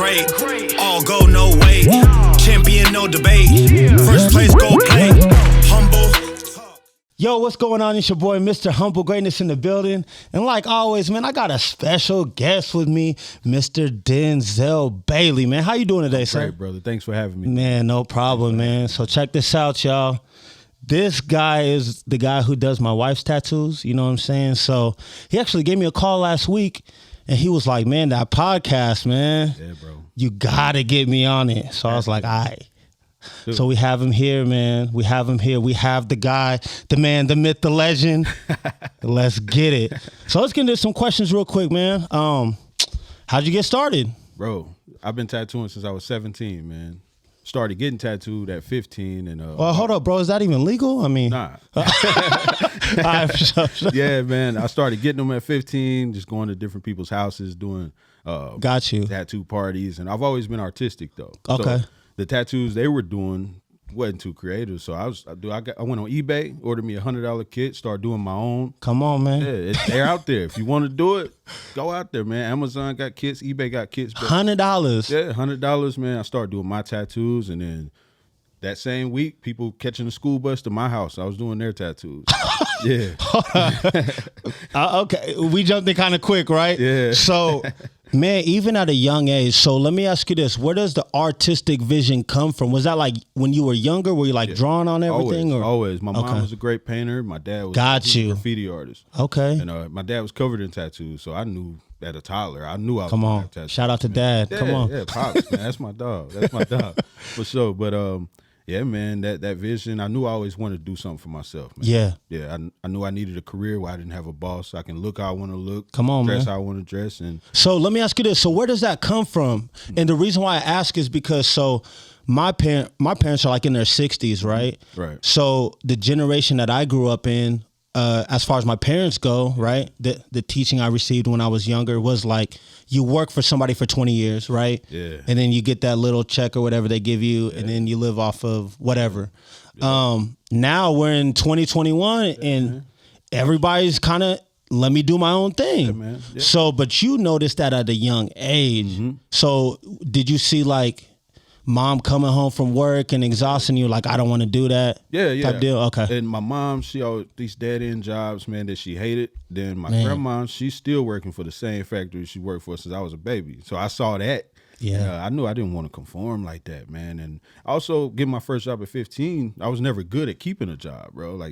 great. All go, no wait. Champion, no debate. First place, go play. Humble. Yo, what's going on? It's your boy, Mr. Humble Greatness in the building. And like always, man, I got a special guest with me, Mr. Denzel Bailey, man. How you doing today, sir? Great, brother. Thanks for having me. Man, no problem, man. So check this out, y'all. This guy is the guy who does my wife's tattoos. You know what I'm saying? So he actually gave me a call last week, and he was like, man, that podcast, man. Yeah, bro. You got to get me on it. So I was like, all right. So we have him here, man. We have him here. We have the guy, the man, the myth, the legend. Let's get it. So let's get into some questions real quick, man. How'd you get started? Bro, I've been tattooing since I was 17, man. Started getting tattooed at 15. And well, hold up, bro. Is that even legal? I mean. Nah. All right, for sure. Yeah, man. I started getting them at 15, just going to different people's houses, doing Got you. tattoo parties. And I've always been artistic, though. Okay. So the tattoos they were doing wasn't too creative. So I went on eBay, ordered me $100 kit, started doing my own. Come on, man. Yeah, they're out there. If you want to do it, go out there, man. Amazon got kits, eBay got kits. $100. Yeah, $100, man. I started doing my tattoos, and then that same week, people catching the school bus to my house. I was doing their tattoos. Yeah. Okay, we jumped in kind of quick, right? Yeah. So, man, even at a young age, so let me ask you this. Where does the artistic vision come from? Was that like when you were younger, were you like drawing on everything? Always. My mom was a great painter. My dad was a graffiti artist. Okay. And my dad was covered in tattoos, so I knew at a toddler, I knew I was Come gonna on. have tattoos. Shout out to Dad. Yeah, Come on. Yeah, Pops, man. That's my dog. That's my dog. For sure. But yeah, man, that vision, I knew I always wanted to do something for myself, man. Yeah. Yeah, I knew I needed a career where I didn't have a boss. I can look how I want to look. Come on, dress man. how I want to dress. And So let me ask you this. So where does that come from? And the reason why I ask is because my parents are like in their 60s, right? Right. So the generation that I grew up in, as far as my parents go, right? The teaching I received when I was younger was like, you work for somebody for 20 years, right? Yeah. And then you get that little check or whatever they give you, and then you live off of whatever. Yeah. Now we're in 2021 and everybody's kind of, let me do my own thing. Yeah, man. Yeah. So, but you noticed that at a young age. Mm-hmm. So did you see like mom coming home from work and exhausting you, like, I don't want to do that? Yeah. Type deal? Okay. And my mom, she always these dead-end jobs, man, that she hated. Then my grandma, she's still working for the same factory she worked for since I was a baby. So I saw that. Yeah. And, I knew I didn't want to conform like that, man. And also, getting my first job at 15, I was never good at keeping a job, bro. Like,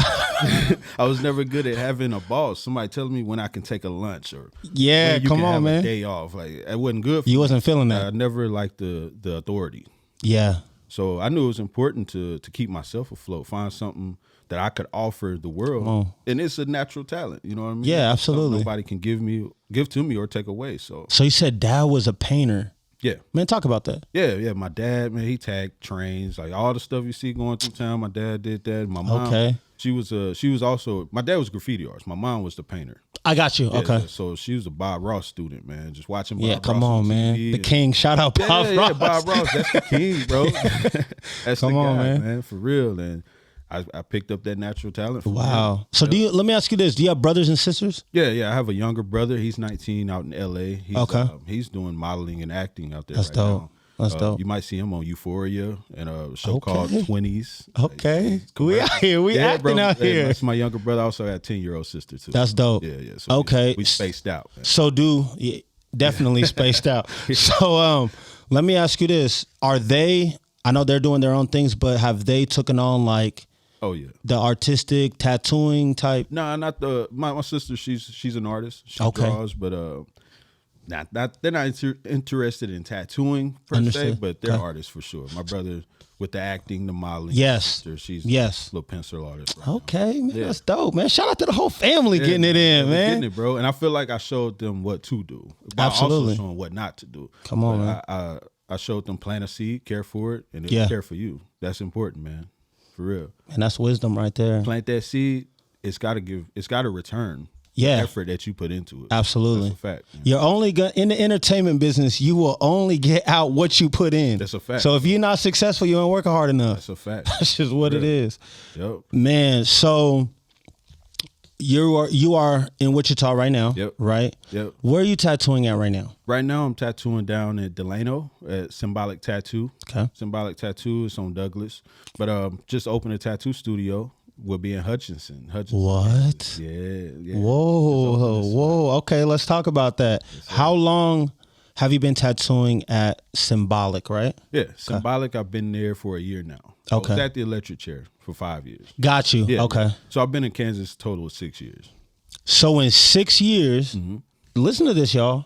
I was never good at having a boss. Somebody telling me when I can take a lunch or when you can have a day off. Like, it wasn't good for me. You wasn't feeling that. I never liked the authority. Yeah. So I knew it was important to keep myself afloat, find something that I could offer the world. And it's a natural talent, you know what I mean? Yeah, absolutely. Nobody can give to me or take away. So you said dad was a painter. Yeah. Man, talk about that. Yeah. My dad, man, he tagged trains, like all the stuff you see going through town. My dad did that. My mom, she was also, my dad was a graffiti artist. My mom was the painter. I got you. Okay. So she was a Bob Ross student, man. Just watching Bob Ross. Come on, man. The king. Shout out Bob Ross. Yeah, Bob Ross. That's the king, bro. That's come the on, guy, man. For real. And I picked up that natural talent. Wow. Him. So let me ask you this. Do you have brothers and sisters? Yeah. I have a younger brother. He's 19 out in LA. He's doing modeling and acting out there That's right dope. now. That's dope. You might see him on Euphoria and a show called 20s. Okay. We out here. We acting out here. That's my younger brother. I also got a 10-year-old sister, too. That's dope. Yeah. So we spaced out. Man. So definitely spaced out. So let me ask you this. I know they're doing their own things, but have they taken on like the artistic tattooing type? No, not my sister, she's an artist. She draws, but they're not interested in tattooing per se, but they're artists for sure. My brother with the acting, the modeling. Yes. She's a little pencil artist. Right okay, man, that's dope, man. Shout out to the whole family getting it in, man. Getting it, bro. And I feel like I showed them what to do. Absolutely. Also showing what not to do. Come on, man. I showed them plant a seed, care for it, and they care for you. That's important, man. For real. And that's wisdom right there. Plant that seed, it's got to return. Yeah. The effort that you put into it. Absolutely. That's a fact. Man. You're only in the entertainment business, you will only get out what you put in. That's a fact. So if you're not successful, you ain't working hard enough. That's a fact. That's just what it is. Yep. Man, so you are in Wichita right now. Yep. Right. Yep. Where are you tattooing at right now? Right now, I'm tattooing down at Delano at Symbolic Tattoo. Okay. Symbolic Tattoo is on Douglas, but just opened a tattoo studio. We'll be in Hutchinson. What? Yeah. Whoa. Okay, let's talk about that. How long have you been tattooing at Symbolic, right? Yeah, Symbolic, I've been there for a year now. Okay. I was at the electric chair for 5 years. Got you. Yeah. Okay. So I've been in Kansas a total of 6 years. So in 6 years, listen to this, y'all.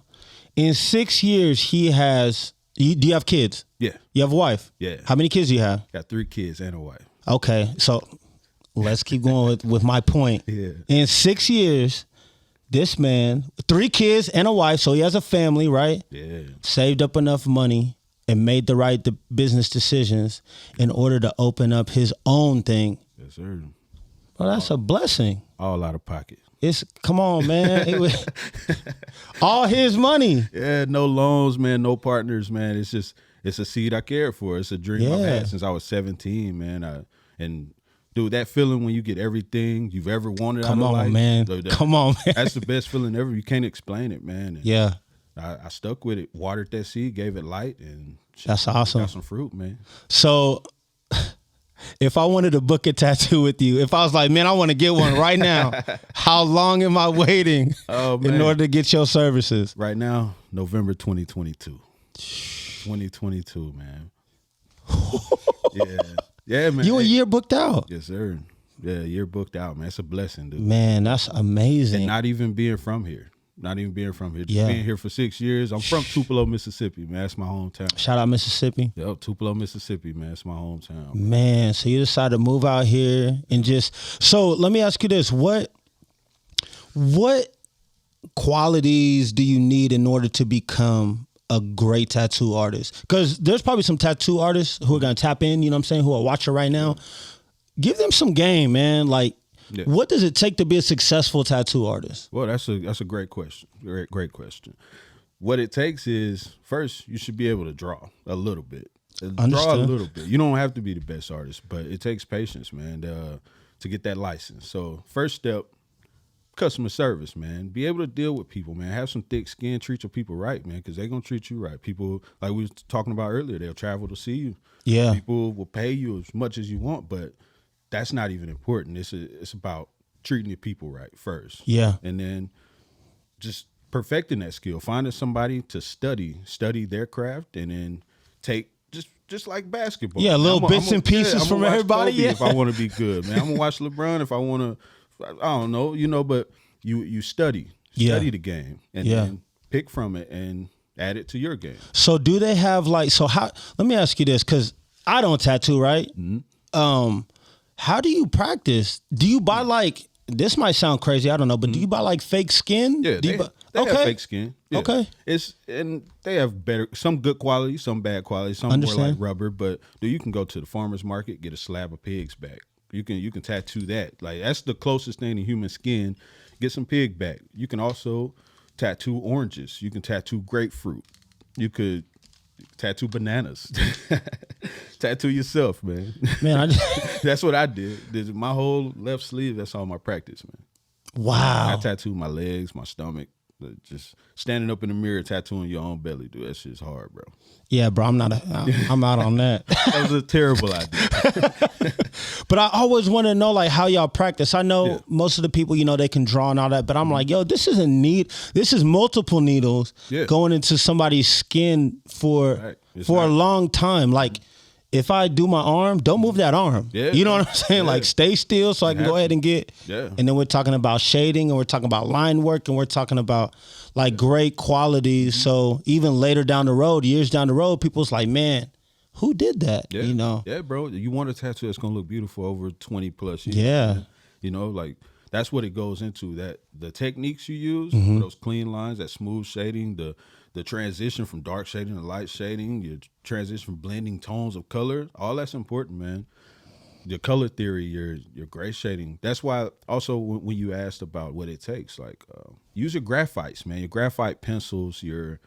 In 6 years, he has, do you have kids? Yeah. You have a wife? Yeah. How many kids do you have? Got 3 kids and a wife. Okay, so let's keep going with my point. Yeah. In 6 years, this man, 3 kids and a wife, so he has a family, right? Yeah. Saved up enough money and made the right business decisions in order to open up his own thing. Yes, sir. Well, that's a blessing. All out of pocket. Come on, man. It was all his money. Yeah, no loans, man, no partners, man. It's a seed I cared for. It's a dream I've had since I was 17, man. And dude, that feeling when you get everything you've ever wanted out of life. Come on, man. That's the best feeling ever. You can't explain it, man. And yeah. I stuck with it, watered that seed, gave it light, and that's awesome. Got some fruit, man. So if I wanted to book a tattoo with you, if I was like, man, I want to get one right now, how long am I waiting in order to get your services? Right now, November 2022. 2022, man. Yeah, man. You a year booked out. Yes, sir. Yeah, a year booked out, man. It's a blessing, dude. Man, that's amazing. And not even being from here. Just Yeah. being here for 6 years. I'm from Tupelo, Mississippi, man. That's my hometown. Shout out Mississippi. Yep, Tupelo, Mississippi, man. That's my hometown. Man, so you decided to move out here and so let me ask you this. What qualities do you need in order to become a great tattoo artist? Because there's probably some tattoo artists who are going to tap in, you know what I'm saying, who are watching right now. Give them some game, man. Like, what does it take to be a successful tattoo artist? Well, that's a great question. Great question. What it takes is, first, you should be able to draw a little bit. Draw a little bit. You don't have to be the best artist, but it takes patience, man, to get that license. So first step, customer service, man. Be able to deal with people, man. Have some thick skin. Treat your people right, man, because they're going to treat you right. People, like we was talking about earlier, they'll travel to see you. Yeah. People will pay you as much as you want, but that's not even important. It's about treating your people right first. Yeah. And then just perfecting that skill, finding somebody to study their craft, and then take just like basketball. Yeah, little bits and pieces from everybody. Kobe if I want to be good, man. I'm gonna watch LeBron if I want to. I don't know, but you study the game, and then pick from it and add it to your game. So do they have let me ask you this, because I don't tattoo, right? Mm-hmm. How do you practice? Do you buy this might sound crazy, I don't know, but do you buy fake skin? Yeah, they have fake skin. Yeah. Okay. And they have some good quality, some bad quality, some more like rubber, but you can go to the farmer's market, get a slab of pig's back. You can tattoo that. Like, that's the closest thing to human skin. Get some pig back. You can also tattoo oranges. You can tattoo grapefruit. You could tattoo bananas. Tattoo yourself, man. Man, that's what I did. My whole left sleeve, that's all my practice, man. Wow. I tattooed my legs, my stomach. Just standing up in the mirror tattooing your own belly, dude. That shit's hard, bro. Yeah, bro. I'm out on that. That was a terrible idea. But I always want to know how y'all practice. I know most of the people, they can draw and all that, but I'm like, yo, this isn't neat. This is multiple needles going into somebody's skin for a long time. Like, if I do my arm, don't move that arm. Yeah. You know what I'm saying? Like, stay still so I can go ahead and get. Yeah. And then we're talking about shading, and we're talking about line work, and we're talking about great qualities. So even later down the road, years down the road, people's like, man, who did that? Yeah. Yeah, bro. You want a tattoo that's gonna look beautiful over 20 plus years. Yeah. Man. That's what it goes into. That the techniques you use, for those clean lines, that smooth shading, the transition from dark shading to light shading, your transition from blending tones of color, all that's important, man. Your color theory, your gray shading. That's why also when you asked about what it takes, use your graphites, man. Your graphite pencils, your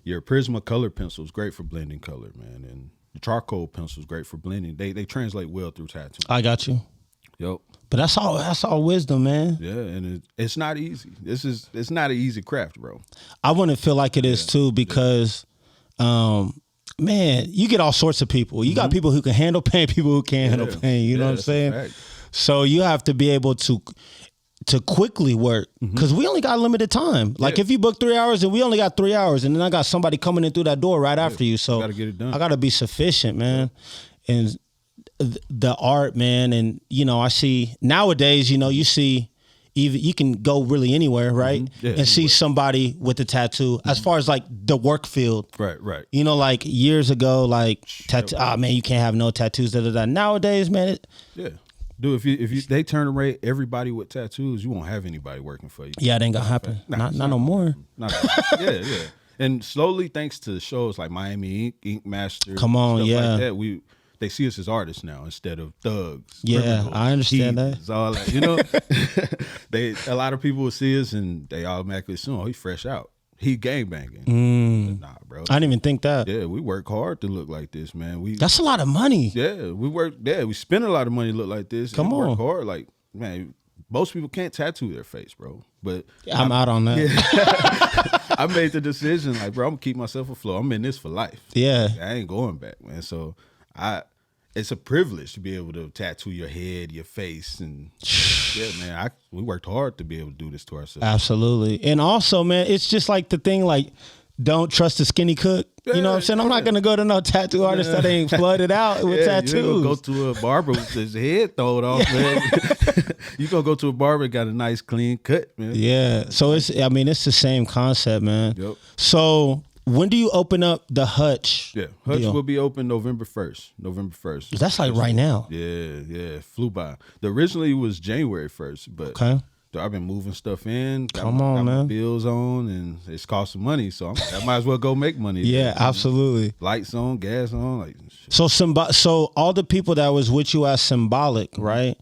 Prismacolor pencils, great for blending color, man. And the charcoal pencils, great for blending. They translate well through tattoo. I got you. Yep. But that's all wisdom, man. Yeah, and it's not easy. It's not an easy craft, bro. I wouldn't feel like it is too because, man, you get all sorts of people. You got people who can handle pain, people who can't handle pain. You know what I'm saying? So you have to be able to quickly work because we only got limited time. Like if you book 3 hours and we only got 3 hours, and then I got somebody coming in through that door right after you. So gotta get it done. I got to be sufficient, man. And the art, man, and I see nowadays, you see even you can go really anywhere, right? And see somebody with a tattoo. As far as like the work field, right. Like years ago, like tattoo. Oh man, you can't have no tattoos. Nowadays, man, Dude, if they turn away everybody with tattoos, you won't have anybody working for you. Yeah, it ain't gonna happen. Not no more. Yeah. And slowly, thanks to shows like Miami Ink Master, come on, stuff yeah, like that, they see us as artists now instead of thugs. Yeah, I understand that. All that, a lot of people will see us and they automatically assume, oh, he's fresh out. He gangbanging. Nah, bro. I didn't even think that. Yeah, we work hard to look like this, man. That's a lot of money. Yeah, we spend a lot of money to look like this. Come on. Work hard. Like, man, most people can't tattoo their face, bro. But I'm out on that. Yeah. I made the decision, like, bro, I'm gonna keep myself afloat. I'm in this for life. Yeah. I ain't going back, man. So it's a privilege to be able to tattoo your head, your face, and yeah, man, we worked hard to be able to do this to ourselves. Absolutely. And also, man, it's just like the thing, like, don't trust the skinny cook. You know what I'm saying? I'm not going to go to no tattoo artist that ain't flooded out with tattoos. You go to a barber with his head thrown off, man. You going to go to a barber that got a nice clean cut, man. Yeah. So it's the same concept, man. Yep. So when do you open up the Hutch? Yeah, Hutch will be open November 1st. That's like right now. Yeah, flew by. Originally it was January 1st, but I've been moving stuff in. Got my bills on, and it's costing money, so I might as well go make money. Yeah, absolutely. Lights on, gas on. Like, shit. So all the people that was with you as Symbolic, right?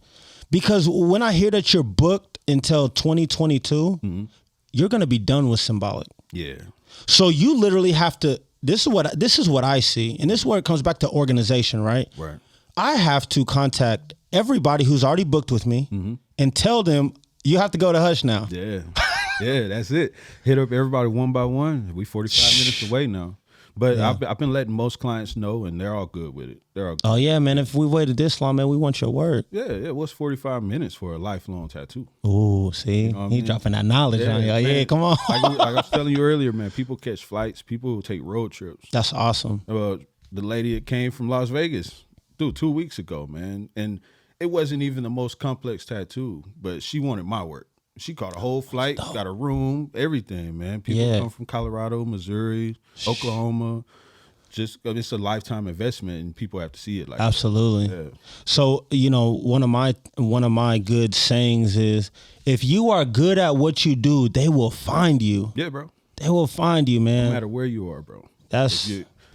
Because when I hear that you're booked until 2022, you're going to be done with Symbolic. Yeah. So you literally have to. This is what I see, and this is where it comes back to organization, right? Right. I have to contact everybody who's already booked with me and tell them you have to go to Hutch now. Yeah, that's it. Hit up everybody one by one. We 45 minutes away now. But I've been letting most clients know, and they're all good with it. They're all good. Oh, yeah, man. If we waited this long, man, we want your word. Yeah. What's 45 minutes for a lifelong tattoo? Ooh, see? He dropping that knowledge on you. Man. Yeah, come on. like I was telling you earlier, man, people catch flights. People take road trips. That's awesome. The lady that came from Las Vegas, 2 weeks ago, man. And it wasn't even the most complex tattoo, but she wanted my work. She caught a whole flight, got a room, everything, man. People come from Colorado, Missouri, Oklahoma. It's a lifetime investment, and people have to see it. Absolutely. Yeah. So one of my good sayings is, if you are good at what you do, they will find you. Yeah, bro. They will find you, man. No matter where you are, bro.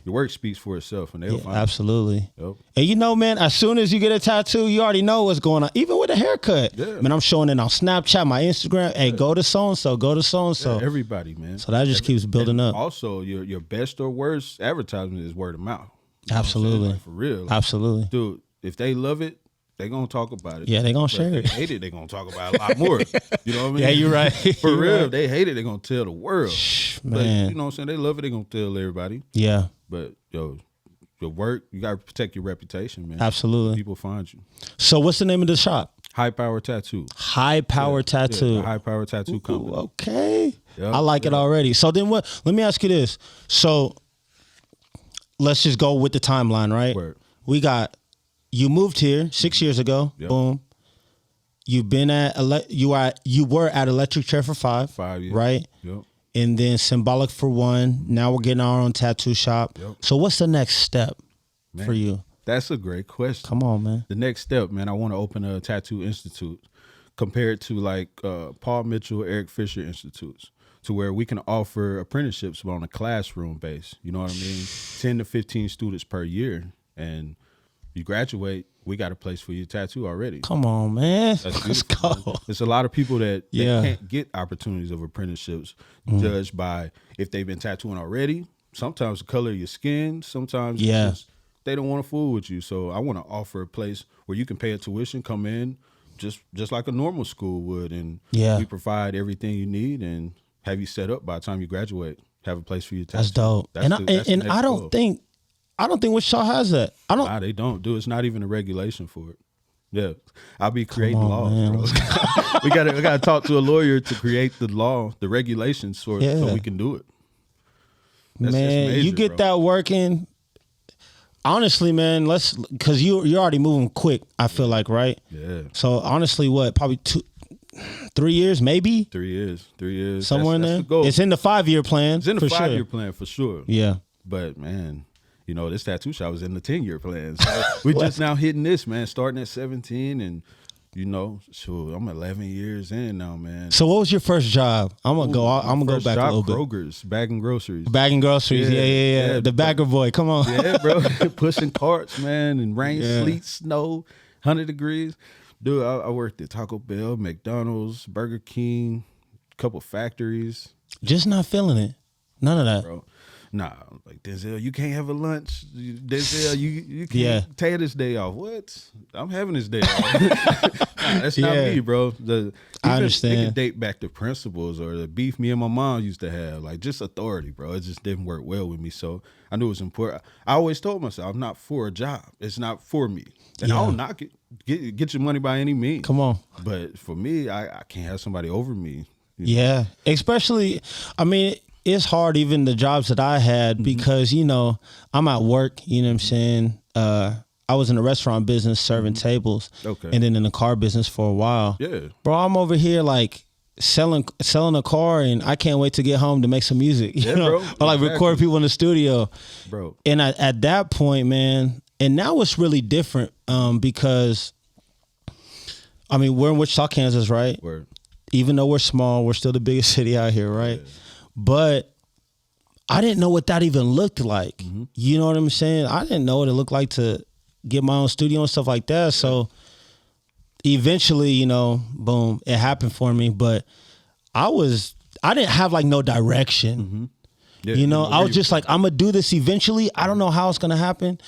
Your work speaks for itself, and they'll find you. Absolutely. Yep. And man, as soon as you get a tattoo, you already know what's going on. Even with a haircut. Yeah. Man, I'm showing it on Snapchat, my Instagram. Hey, go to so-and-so, go to so-and-so. Yeah, everybody, man. So that just keeps building up. Also, your best or worst advertisement is word of mouth. Absolutely. For real. Absolutely. Dude, if they love it, they're going to talk about it. Yeah, they're going to share it. If they hate it, they're going to talk about it a lot more. You know what I mean? Yeah, you're right. For real. If they hate it, they're going to tell the world. Man. But, you know what I'm saying? They love it, they're going to tell everybody. Yeah. But, your work, you got to protect your reputation, man. Absolutely. People find you. So what's the name of the shop? High Power Tattoo. High Power Tattoo. Yeah, High Power Tattoo Company. Okay. Yep, I like it already. So then what? Let me ask you this. So let's just go with the timeline, right? Word. You moved here 6 years ago. Yep. Boom. You've been you were at Electric Chair for 5 years. Right? Yep. And then Symbolic for 1. Now we're getting our own tattoo shop. Yep. So what's the next step for you? That's a great question. Come on, man. The next step, man, I want to open a tattoo institute compared to like Paul Mitchell, Eric Fisher institutes, to where we can offer apprenticeships on a classroom base. You know what I mean? 10 to 15 students per year. And you graduate, we got a place for your tattoo already. Come on, man. Let's go. There's a lot of people that can't get opportunities of apprenticeships judged by if they've been tattooing already. Sometimes the color of your skin. Sometimes it's just they don't want to fool with you. So I want to offer a place where you can pay a tuition, come in just like a normal school would, and we provide everything you need and have you set up by the time you graduate. Have a place for you to. That's dope. And I don't think Wichita has that. Nah, they don't do. It's not even a regulation for it. Yeah, I'll be creating laws, bro. we gotta talk to a lawyer to create the law, the regulations so we can do it. That's major, you get that working. Honestly, man, because you're already moving quick. I feel like, right? Yeah. So honestly, probably 3 years, maybe 3 years, somewhere in there. The goal. It's in the 5-year plan. It's in the 5-year plan for sure. Yeah, but man. This tattoo shop was in the 10-year plan. So we just now hitting this, man, starting at 17 and, I'm 11 years in now, man. So what was your first job? I'm going to go back a little bit. Kroger's, bagging groceries. Bagging groceries, yeah. The bagger boy, come on. Yeah, bro. Pushing carts, man, in rain, sleet, snow, 100 degrees. Dude, I worked at Taco Bell, McDonald's, Burger King, a couple factories. Just not feeling it. None of that. Bro. Nah, like Denzel, you can't have a lunch. Denzel, you can't take this day off. What? I'm having this day off. Nah, that's not me, bro. I understand. It can date back to principles or the beef me and my mom used to have, like just authority, bro. It just didn't work well with me. So I knew it was important. I always told myself, I'm not for a job. It's not for me. And I don't knock it. Get your money by any means. Come on. But for me, I can't have somebody over me. Yeah. Especially, it's hard, even the jobs that I had, because, I'm at work, you know what I'm saying? I was in the restaurant business serving tables. Okay. And then in the car business for a while. Yeah. Bro, I'm over here like selling a car and I can't wait to get home to make some music. Bro. Or like record people in the studio. Bro. And at that point, man, and now it's really different because, we're in Wichita, Kansas, right? Word. Even though we're small, we're still the biggest city out here, right? Yeah. But I didn't know what that even looked like. Mm-hmm. You know what I'm saying? I didn't know what it looked like to get my own studio and stuff like that. So eventually, boom, it happened for me. But I didn't have like no direction. Mm-hmm. Yeah, I was just like, I'm going to do this eventually. I don't know how it's going to happen,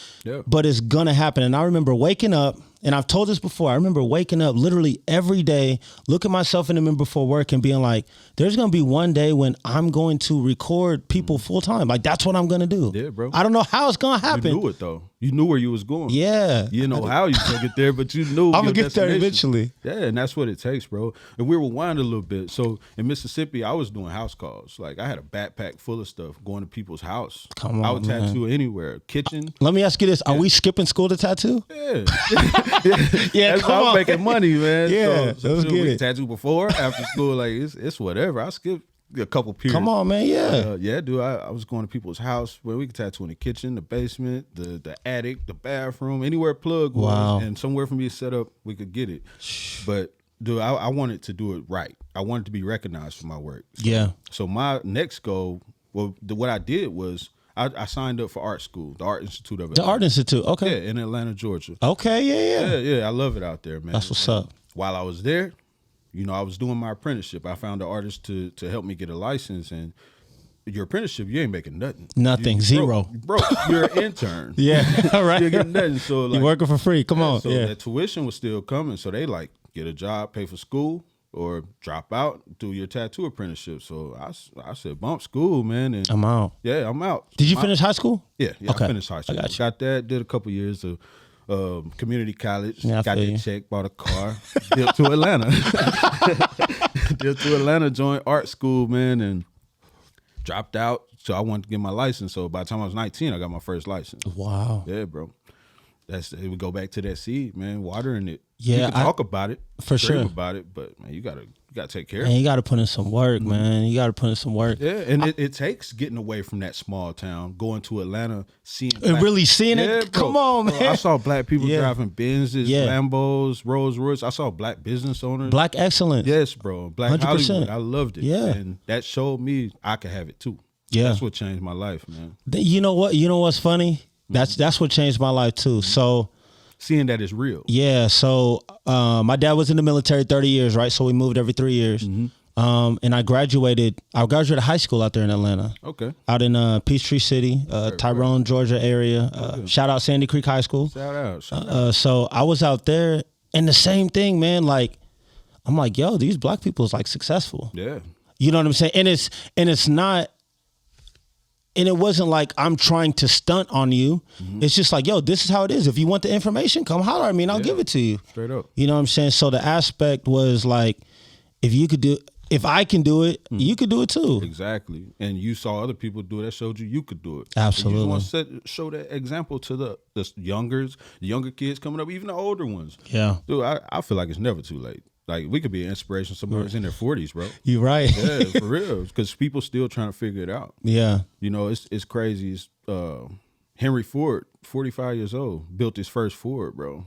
but it's going to happen. And I remember waking up, and I've told this before, I remember waking up literally every day, looking myself in the mirror before work and being like, there's going to be one day when I'm going to record people full time. Like, that's what I'm going to do. Yeah, bro. I don't know how it's going to happen. You knew it, though. You knew where you was going. Yeah. You know how you going to get there, but you knew I'm going to get there eventually. Yeah, and that's what it takes, bro. And we rewind a little bit. So in Mississippi, I was doing house calls. Like, I had a backpack full of stuff going to people's house. Come on, I would tattoo anywhere. Kitchen. Let me ask you this. Are we skipping school to tattoo? Yeah. Yeah, that's how I'm making money, man. Yeah, so let's get it. Tattoo before, after school, like it's whatever. I skip a couple periods. Come on, man. Yeah, yeah, dude. I was going to people's house where we could tattoo in the kitchen, the basement, the attic, the bathroom, anywhere plug was, and somewhere for me to set up, we could get it. But dude, I wanted to do it right. I wanted to be recognized for my work. So my next goal, what I did was, I signed up for art school, the Art Institute of Atlanta. The Art Institute, okay. Yeah, in Atlanta, Georgia. Okay, yeah. I love it out there, man. That's what's up. While I was there, I was doing my apprenticeship. I found an artist to help me get a license, and your apprenticeship, you ain't making nothing. Nothing, zero. Bro, you're an intern. Yeah, all right. You're getting nothing. So like, you're working for free. Come on. So that tuition was still coming. So they like get a job, pay for school, or drop out, do your tattoo apprenticeship. So I said, bump school, man. And I'm out. Yeah, I'm out. Did you finish high school? Yeah, okay. I finished high school. I got you. Got that, did a couple years of community college, got that check, bought a car, dipped to Atlanta. Joined art school, man, and dropped out. So I wanted to get my license. So by the time I was 19, I got my first license. Wow. Yeah, bro. It would go back to that seed, man, watering it. Yeah, you can talk about it, for sure about it, but man, you gotta take care of it. And you gotta put in some work, man. You gotta put in some work. Yeah, and it takes getting away from that small town, going to Atlanta, seeing really seeing it. Bro. Come on, man. I saw black people driving Benzes, Lambos, Rolls Royce. I saw black business owners, black excellence. Yes, bro, black 100%. Hollywood. I loved it. Yeah, and that showed me I could have it too. Yeah, that's what changed my life, man. You know what? You know what's funny? That's what changed my life too. So. Seeing that it's real. Yeah. So my dad was in the military 30 years, right? So we moved every 3 years. Mm-hmm. And I graduated high school out there in Atlanta. Okay. Out in Peachtree City, Tyrone, Georgia area. Shout out Sandy Creek High School. Shout out. So I was out there, and the same thing, man. Like, I'm like, yo, these black people is like successful. Yeah. You know what I'm saying? And it's not, and it wasn't like I'm trying to stunt on you. Mm-hmm. It's just like, yo, this is how it is. If you want the information, come holler at me and I'll give it to you. Straight up. You know what I'm saying? So the aspect was like, if I can do it, you could do it too. Exactly. And you saw other people do it. That showed you could do it. Absolutely. And you want to show that example to the younger kids coming up, even the older ones. Yeah. Dude, I feel like it's never too late. Like, we could be an inspiration. Somebody who's in their 40s, bro. You're right. Yeah, for real. Because people still trying to figure it out. Yeah. You know, it's crazy. Henry Ford, 45 years old, built his first Ford, bro.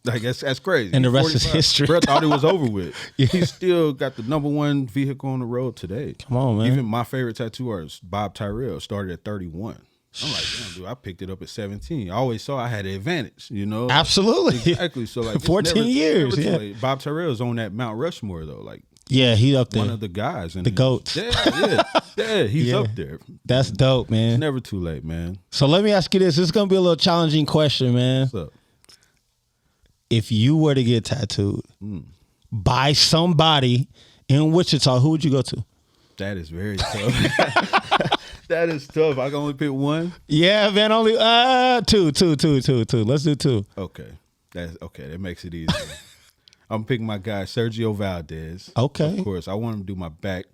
Like, that's crazy. And the rest is history. Bro thought it was over with. Yeah. He still got the #1 vehicle on the road today. Come on, man. Even my favorite tattoo artist, Bob Tyrell, started at 31. I'm like, damn, dude, I picked it up at 17. I always saw I had the advantage, you know? Absolutely. Exactly. So, like, 14 years, never too yeah. late. Bob Tyrell's on that Mount Rushmore, though. Like, yeah, he's up there. one of the guys. The GOATs. Yeah, he's Yeah. up there. That's dope, man. It's never too late, man. So let me ask you this. This is going to be a little challenging question, man. What's up? If you were to get tattooed by somebody in Wichita, who would you go to? That is very tough. That is tough. I can only pick one. Yeah, man. Only two. Let's do two. Okay, that makes it easy. I'm picking my guy Sergio Valdez. Okay, of course. I want him to do my back,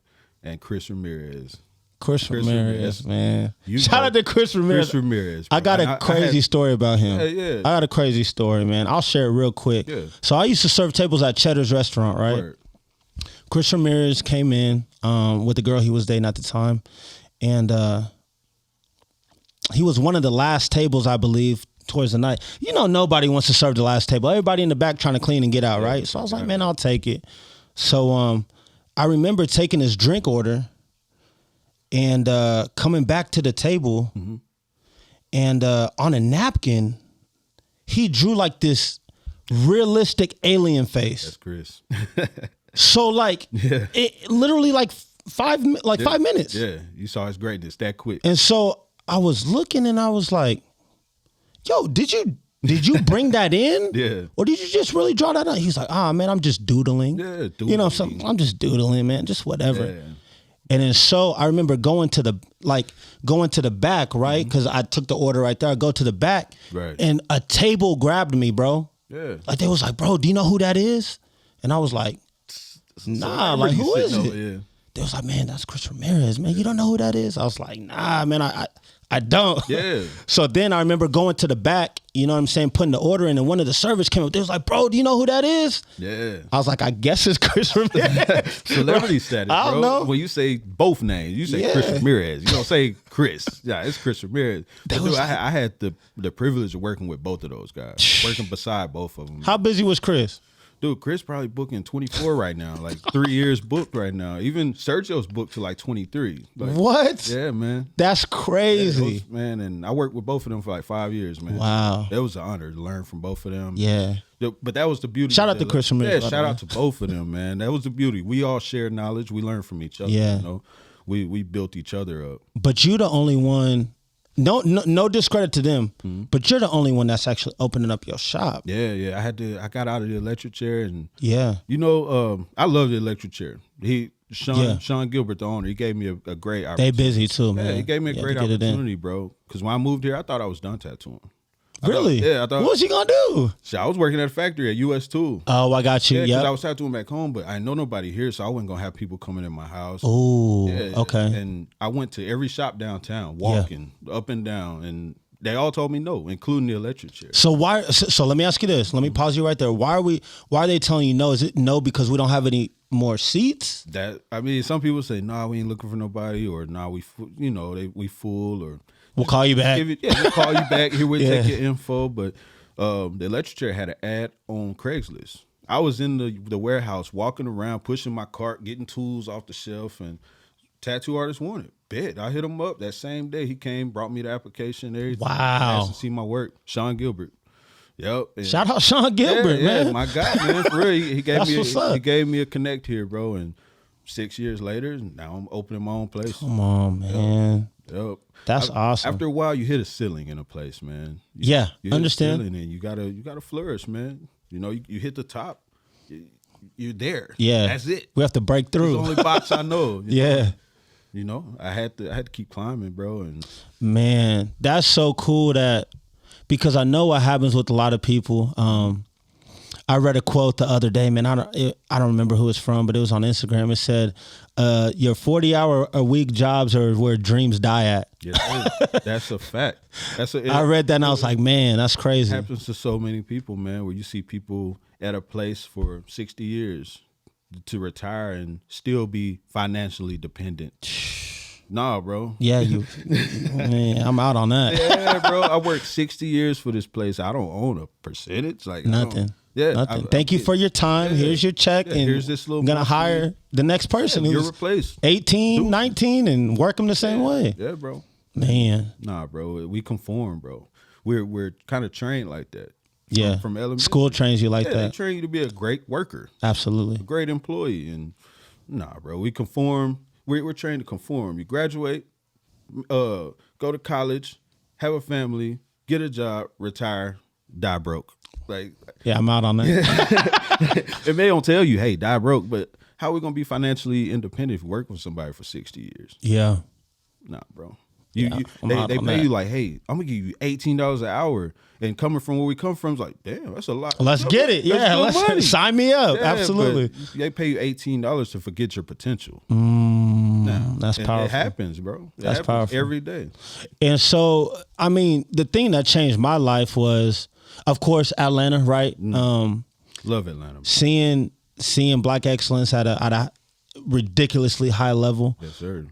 and Chris Ramirez. Chris Ramirez, man. You Shout out to Chris Ramirez. Chris Ramirez. Bro. I got a crazy story about him. Yeah. I got a crazy story, man. I'll share it real quick. Yeah. So I used to serve tables at Cheddar's restaurant, right? Word. Chris Ramirez came in with the girl he was dating at the time, and he was one of the last tables, I believe, towards the night. You know, nobody wants to serve the last table. Everybody in the back trying to clean and get out, right? So I was like, man, I'll take it. So I remember taking his drink order and coming back to the table, and on a napkin, he drew like this realistic alien face. That's Chris. So like, it literally like 5 minutes. Yeah, you saw his greatness that quick. And so I was looking and I was like, yo, did you bring that in? Yeah. Or did you just really draw that out? He's like, man, I'm just doodling. Yeah, doodling. You know, I'm just doodling, man, just whatever. Yeah. And then so I remember going to the back, right? Because I took the order right there. I go to the back, right, and a table grabbed me, bro. Yeah. Like they was like, bro, do you know who that is? And I was like, nah, like who is it? Yeah. They was like, man, that's Chris Ramirez, man. You don't know who that is? I was like, nah, man, I don't. Yeah. So then I remember going to the back, you know what I'm saying, putting the order in, and one of the servers came up. They was like, bro, do you know who that is? Yeah. I was like, I guess it's Chris Ramirez. Celebrity status, bro. I don't know. When you say both names, you say Chris Ramirez. You don't say Chris. Yeah, it's Chris Ramirez. But dude, I had the privilege of working with both of those guys, working beside both of them. How busy was Chris? Dude, Chris probably booking 24 right now, like 3 years booked right now. Even Sergio's booked to like 23. Like, what? Yeah, man. That's crazy. Man, and I worked with both of them for like 5 years, man. Wow. That was an honor to learn from both of them. Yeah. But that was the beauty. Shout out to Chris Ramirez. Yeah, shout out to both of them, man. That was the beauty. We all shared knowledge. We learned from each other. Yeah. You know? We built each other up. But you the only one. No discredit to them, but you're the only one that's actually opening up your shop. Yeah. I got out of the electric chair, and yeah, you know, I love the electric chair. Sean Gilbert, the owner, he gave me a great opportunity. They busy too, man. Yeah, he gave me a great opportunity, bro. Because when I moved here, I thought I was done tattooing. Really? I thought. What was he gonna do? So I was working at a factory at US Tool. Oh, I got you. Yeah, because I was tattooing back home, but I know nobody here, so I wasn't gonna have people coming in my house. Oh, yeah, okay. And I went to every shop downtown, walking up and down, and they all told me no, including the electric chair. So why? So let me ask you this. Let me pause you right there. Why are they telling you no? Is it no because we don't have any more seats? Some people say, nah, we ain't looking for nobody, or nah, we full, or we'll call you back. We'll call you back. Here we take your info. But the electric chair had an ad on Craigslist. I was in the warehouse walking around, pushing my cart, getting tools off the shelf, and tattoo artists wanted. Bet I hit him up that same day. He came, brought me the application. Everything. Wow. Asked to see my work. Sean Gilbert. Yep. And shout out Sean Gilbert, man. My guy, man. For real, he gave me a connect here, bro. And 6 years later, now I'm opening my own place. Come on, man. Yep. That's awesome. After a while, you hit a ceiling in a place, man. You understand. And you gotta flourish, man. You know, you hit the top, you're there. Yeah, that's it. We have to break through. It's the only box I know. Yeah. You know, I had to keep climbing, bro. And man, that's so cool because I know what happens with a lot of people. I read a quote the other day, man. I don't remember who it's from, but it was on Instagram. It said, "Your 40-hour-a-week jobs are where dreams die at." Yes, that's a fact. I read that and I was like, man, that's crazy. It happens to so many people, man. Where you see people at a place for 60 years to retire and still be financially dependent. Nah, bro. Yeah, man, I'm out on that. Yeah, bro. I worked 60 years for this place. I don't own a percentage. Like nothing. Nothing. Thank you for your time. Yeah. Here's your check. Yeah, and here's this little I'm going to hire the next person you're who's replaced. 18, 19, and work them the same way. Yeah, bro. Man. Nah, bro. We conform, bro. We're kind of trained like that. Yeah. From elementary. School trains you like that. They train you to be a great worker. Absolutely. A great employee. And nah, bro. We conform. We're trained to conform. You graduate, go to college, have a family, get a job, retire, die broke. Like, yeah, I'm out on that. If they don't tell you, hey, die broke, but how are we gonna be financially independent if we work with somebody for 60 years? Yeah. Nah, bro. They pay you like, hey, I'm gonna give you $18 an hour, and coming from where we come from, it's like, damn, that's a lot. Let's get it. Yeah, let's sign me up. Yeah, absolutely. They pay you $18 to forget your potential. That's powerful. It happens, bro. That's powerful every day. And so, I mean, the thing that changed my life was, of course, Atlanta, right? Love Atlanta. Bro. Seeing Black excellence at a ridiculously high level. Yes, sir.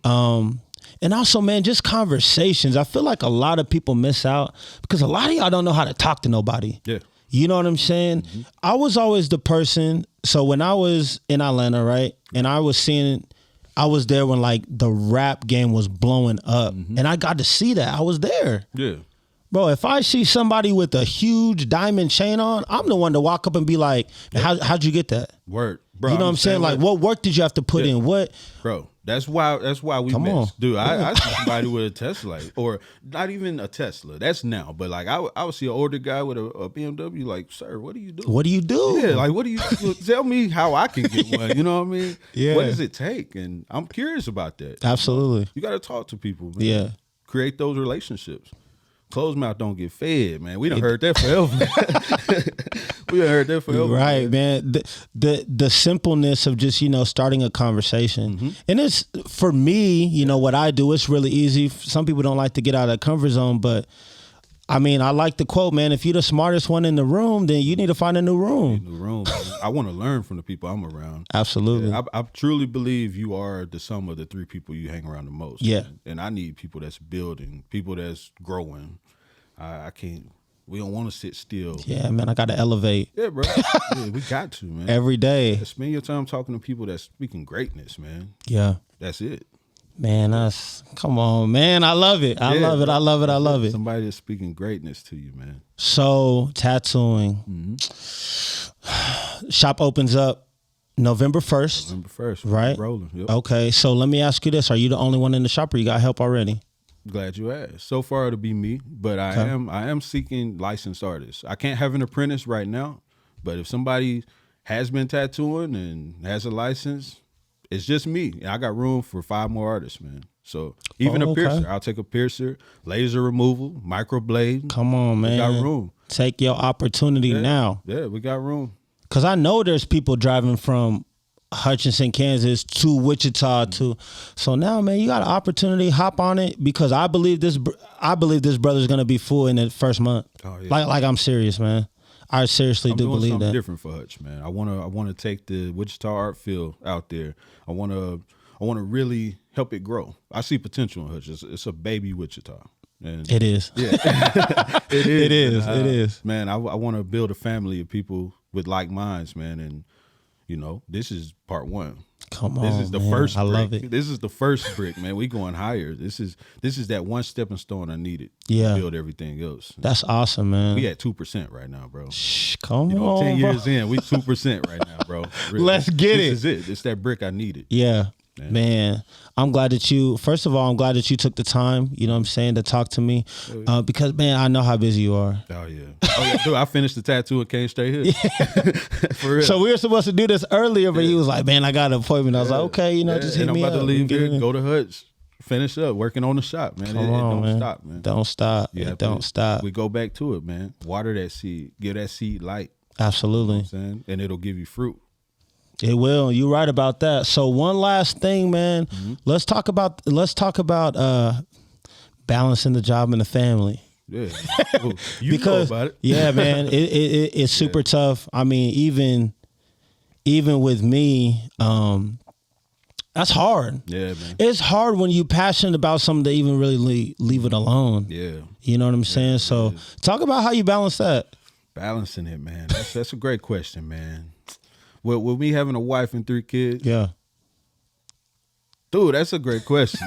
And also, man, just conversations. I feel like a lot of people miss out because a lot of y'all don't know how to talk to nobody. Yeah. You know what I'm saying? Mm-hmm. I was always the person. So when I was in Atlanta, right, and I was there when like the rap game was blowing up, and I got to see that. I was there. Yeah. Bro, if I see somebody with a huge diamond chain on, I'm the one to walk up and be like, how'd you get that? Word. Bro, you know what I'm saying? Like, what work did you have to put in? What? Bro, that's why we met. Dude, I see somebody with a Tesla, or not even a Tesla. That's now. But like, I would see an older guy with a BMW, like, sir, what do you do? What do you do? Yeah, like, what do you tell me how I can get one? You know what I mean? Yeah. What does it take? And I'm curious about that. Absolutely. You got to talk to people, man. Yeah. Create those relationships. Closed mouth don't get fed, man. We done heard that forever. We done heard that forever. Right, man. The simpleness of just, starting a conversation. And it's, for me, what I do, it's really easy. Some people don't like to get out of their comfort zone, but I mean, I like the quote, man, if you're the smartest one in the room, then you need to find a new room. I want to learn from the people I'm around. Absolutely. Yeah, I truly believe you are the sum of the three people you hang around the most. Yeah. Man. And I need people that's building, people that's growing. We don't want to sit still. Yeah, man, I got to elevate. Yeah, bro. Yeah, we got to, man. Every day. Spend your time talking to people that's speaking greatness, man. Yeah. That's it. Man, come on, man. I love it. I love it. Somebody that's speaking greatness to you, man. So, tattooing. Shop opens up November 1st. November 1st. Right? Rolling. Yep. Okay, so let me ask you this. Are you the only one in the shop or you got help already? Glad you asked. So far it'll be me, but I am seeking licensed artists. I can't have an apprentice right now, but if somebody has been tattooing and has a license, it's just me. And I got room for 5 more artists, man. So even a piercer, I'll take a piercer, laser removal, microblade. Come on, man. We got room. Take your opportunity now. Yeah, we got room. Because I know there's people driving from Hutchinson, Kansas to Wichita so now, man, you got an opportunity, hop on it, because I believe this brother's gonna be full in the first month. Oh, yeah. Like I'm serious, man. I seriously do believe that. Different for Hutch, man. I wanna take the Wichita art field out there. I wanna really help it grow. I see potential in Hutch. It's a baby Wichita. And it is. Yeah. It is. Man, I want to build a family of people with like minds, man, and this is part 1. Come on, This is the man. first I brick. love it. This is the first brick, man. We going higher. This is that one stepping stone I needed Yeah. to build everything else. That's awesome, man. We at 2% right now, bro. Shh, come You know, on, 10 bro. years in, we 2% right now, bro. Really. Let's get it. This is it. It's that brick I needed. Yeah. Man, I'm glad that first of all, I'm glad that you took the time, you know what I'm saying, to talk to me. Because, man, I know how busy you are. Oh, yeah. Dude, I finished the tattoo and came straight here. For real. So we were supposed to do this earlier, but he was like, man, I got an appointment. I was like, okay, just hit and me I'm up. about to leave Get here, in. go to Hutch, finish up, working on the shop, man. Come It on, don't man. stop, man. Don't stop. Yeah, Don't stop. We go back to it, man. Water that seed. Give that seed light. Absolutely. You know what I'm saying? And it'll give you fruit. It will. You're right about that. So one last thing, man. Mm-hmm. Let's talk about balancing the job and the family. Yeah. Well, you Because know about it. yeah, man, it's super tough. I mean, even with me, that's hard. Yeah, man. It's hard when you're passionate about something to even really leave it alone. Yeah. You know what I'm saying? So talk about how you balance that. Balancing it, man. That's a great question, man. With me having a wife and 3 kids, Yeah. dude, that's a great question.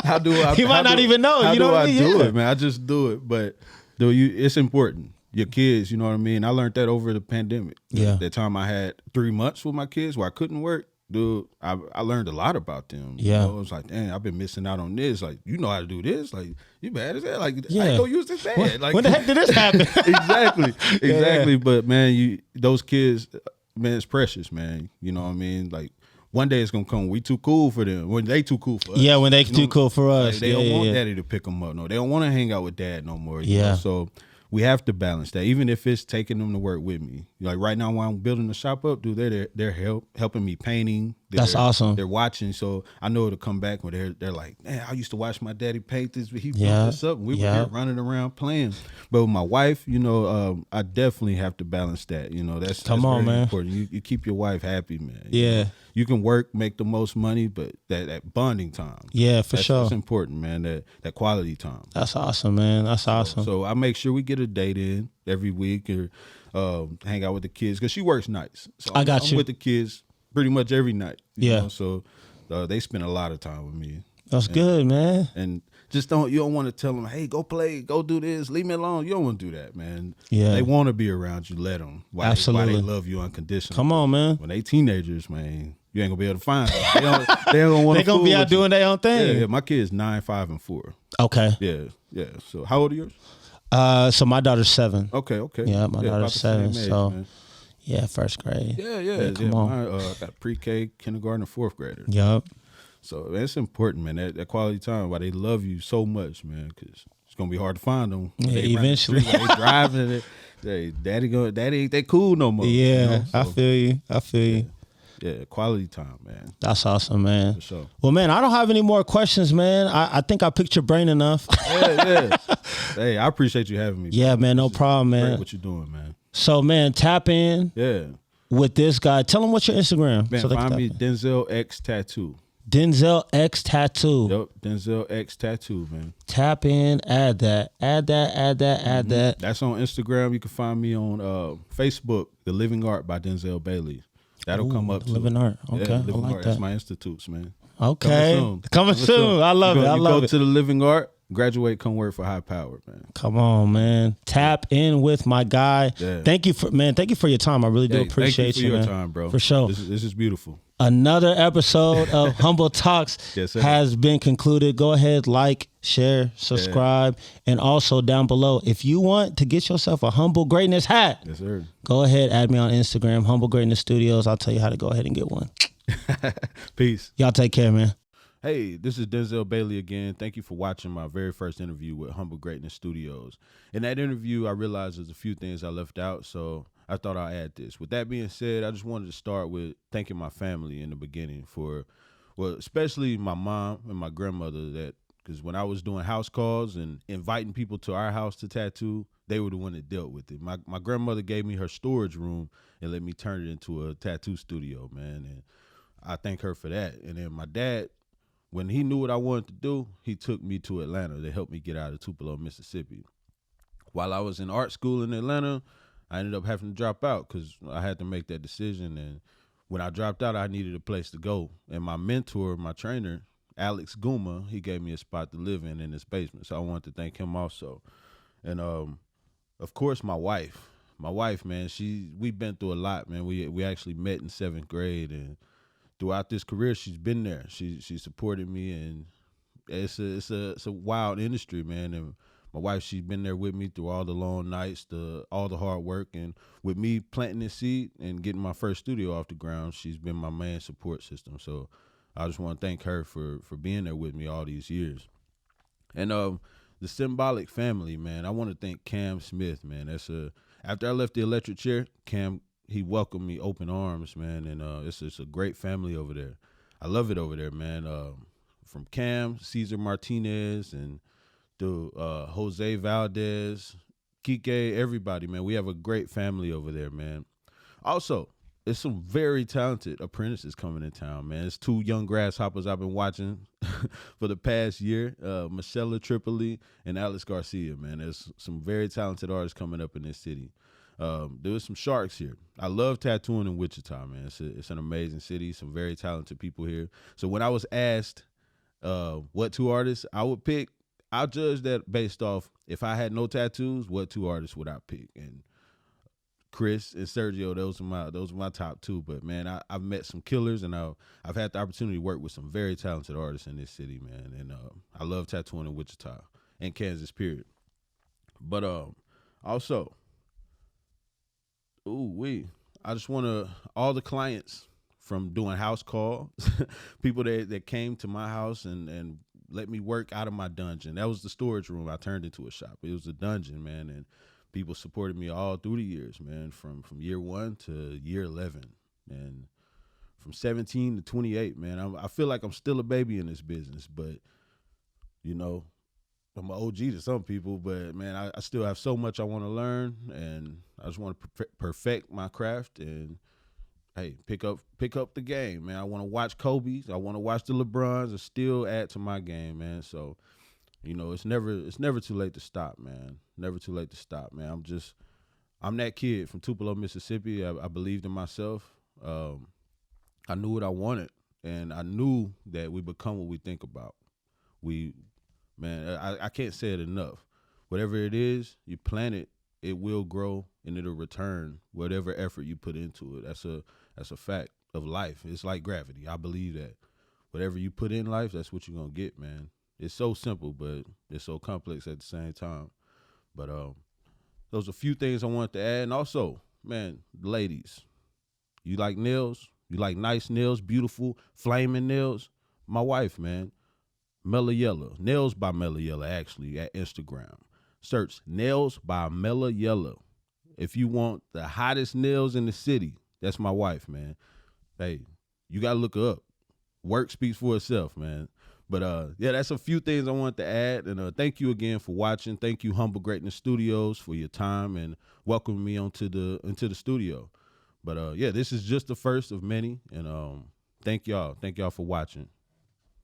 How do I? You might not even know. How You know do what I I mean? do Yeah. it, man? I just do it, but dude, it's important. Your kids, you know what I mean. I learned that over the pandemic. Yeah. That time I had 3 months with my kids where I couldn't work. Dude, I learned a lot about them. Yeah. You know, I was like, dang, I've been missing out on this. Like, you know how to do this. Like, you bad as hell. Like, Yeah. I ain't gonna use this bad. Like, When the heck did this happen? exactly. Yeah. But man, those kids, man, it's precious, man. You know what I mean? Like, one day it's gonna come. We too cool for them. When they too cool for us. Yeah, when they You too know, cool for us. like, they don't Yeah, want yeah. daddy to pick them up. No, they don't want to hang out with dad no more. You Yeah. know? So we have to balance that, even if it's taking them to work with me. Like right now, when I'm building the shop up, dude, they're helping me painting. That's awesome. They're watching, so I know it'll come back when they're like, man, I used to watch my daddy paint this, but he built Yeah. this up. And we were Yeah. here running around playing. But with my wife, you know, I definitely have to balance that. You know, that's Come on, very man. important. You keep your wife happy, man. Yeah. You can work, make the most money, but that bonding time. Yeah, for sure. That's important, man. That quality time. That's awesome, man. That's awesome. So I make sure we get a date in every week or hang out with the kids because she works nights. So I got I'm you. with the kids pretty much every night. You Yeah. know? So they spend a lot of time with me. That's good, man. And you don't want to tell them, hey, go play, go do this, leave me alone. You don't want to do that, man. Yeah. They want to be around you. Let them. Why Absolutely. they love you unconditionally. Come on, man. When they teenagers, man, you ain't gonna be able to find them. They don't want They to. gonna be out doing their own thing. Yeah, my kids 9, 5, and 4. Okay. Yeah. So how old are yours? So my daughter's 7. Okay. Yeah, my daughter's about the 7. same age, So man. yeah, first grade. Yeah. come on. Mine, got pre-K, kindergarten, and 4th grader. Yup. So it's important, man. That quality time, why they love you so much, man. Because it's gonna be hard to find them. Yeah, They run the eventually. street, they driving. Daddy ain't that cool no more. Yeah, you know? I So, feel you. yeah, quality time, man. That's awesome, man. For sure. Well, man, I don't have any more questions, man. I think I picked your brain enough. Yeah. Hey, I appreciate you having me. Yeah, man, no This is problem, great man. what you're doing, man. So, man, tap in Yeah. with this guy. Tell him what's your Instagram. Man, so they can find tap me in. Denzel X Tattoo. Denzel X Tattoo. Yep, Denzel X Tattoo, man. Tap in, add that. That's on Instagram. You can find me on Facebook, The Living Art by Denzel Bailey. That'll come up. The Living Art. Okay, yeah, I Living like Art. that. That's my institutes, man. Okay. Coming soon. I love it. I You love go it. to The Living Art, graduate, come work for High Power, man. Come on, man. Tap in with my guy. Yeah. Thank you for your time. I really do Hey, appreciate thank you for your man. time, bro. For sure. This is beautiful. Another episode of Humble Talks Yes, sir. has been concluded. Go ahead, like, share, subscribe, and also down below, if you want to get yourself a Humble Greatness hat, Yes, sir. go ahead, add me on Instagram, Humble Greatness Studios. I'll tell you how to go ahead and get one. Peace. Y'all take care, man. Hey, this is Denzel Bailey again. Thank you for watching my very first interview with Humble Greatness Studios. In that interview, I realized there's a few things I left out, so I thought I'd add this. With that being said, I just wanted to start with thanking my family in the beginning for, well, especially my mom and my grandmother, because when I was doing house calls and inviting people to our house to tattoo, they were the one that dealt with it. My grandmother gave me her storage room and let me turn it into a tattoo studio, man, and I thank her for that. And then my dad, when he knew what I wanted to do, he took me to Atlanta to help me get out of Tupelo, Mississippi. While I was in art school in Atlanta, I ended up having to drop out because I had to make that decision. And when I dropped out, I needed a place to go. And my mentor, my trainer, Alex Guma, he gave me a spot to live in his basement. So I wanted to thank him also. And of course, my wife. My wife, man, we've been through a lot, man. We actually met in 7th grade, and throughout this career, she's been there. She supported me, and it's a wild industry, man. And my wife, she's been there with me through all the long nights, all the hard work, and with me planting this seed and getting my first studio off the ground, she's been my main support system. So I just want to thank her for being there with me all these years. And the symbolic family, man, I want to thank Cam Smith, man. After I left the electric chair, Cam, he welcomed me open arms, man, and it's a great family over there. I love it over there, man. From Cam, Cesar Martinez, and to Jose Valdez, Kike, everybody, man. We have a great family over there, man. Also, there's some very talented apprentices coming in town, man. It's 2 young grasshoppers I've been watching for the past year, Michelle Tripoli and Alex Garcia, man. There's some very talented artists coming up in this city. There's some sharks here. I love tattooing in Wichita, man. It's an amazing city, some very talented people here. So when I was asked what 2 artists I would pick, I'll judge that based off if I had no tattoos, what 2 artists would I pick? And Chris and Sergio, those are my top 2. But man, I've met some killers, and I've had the opportunity to work with some very talented artists in this city, man. And I love tattooing in Wichita and Kansas, period. But also, I just want to all the clients from doing house calls, people that came to my house and let me work out of my dungeon. That was the storage room I turned into a shop. It was a dungeon, man, and people supported me all through the years, man, from year 1 to year 11, and from 17 to 28, man. I feel like I'm still a baby in this business, but, you know, I'm an OG to some people, but, man, I still have so much I want to learn, and I just want to perfect my craft and, hey, pick up the game, man. I want to watch Kobe's. I want to watch the LeBrons and still add to my game, man. So, you know, it's never too late to stop, man. Never too late to stop, man. I'm that kid from Tupelo, Mississippi. I believed in myself. I knew what I wanted, and I knew that we become what we think about. I can't say it enough. Whatever it is, you plant it, it will grow, and it'll return whatever effort you put into it. That's a fact of life. It's like gravity. I believe that. Whatever you put in life, that's what you're gonna get, man. It's so simple, but it's so complex at the same time. But those are a few things I wanted to add. And also, man, ladies, you like nails? You like nice nails, beautiful, flaming nails? My wife, man, Mella Yella. Nails by Mella Yella, actually, at Instagram. Search Nails by Mella Yella. If you want the hottest nails in the city, that's my wife, man. Hey, you got to look her up. Work speaks for itself, man. But yeah, that's a few things I wanted to add. And thank you again for watching. Thank you, Humble Greatness Studios, for your time and welcoming me into the studio. But yeah, this is just the first of many. And thank y'all. Thank y'all for watching.